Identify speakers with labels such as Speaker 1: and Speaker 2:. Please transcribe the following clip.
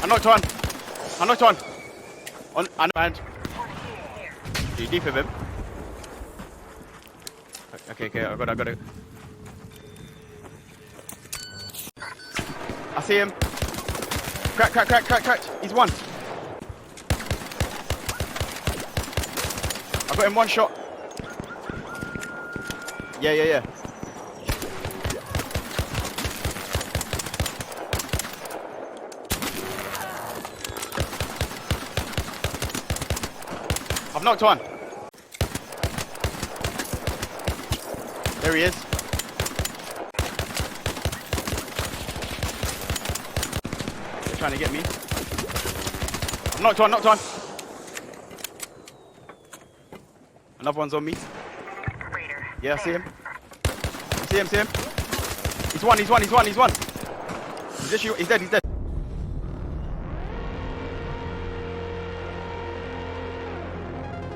Speaker 1: knocked one. I knocked one. On hand. You deep with him. Okay, I got it. I see him. Crack. He's one. I got him one shot. Yeah. I've knocked one. There he is. They're trying to get me. I've knocked one. Another one's on me. Yeah, I see him. See him. He's one. He's dead.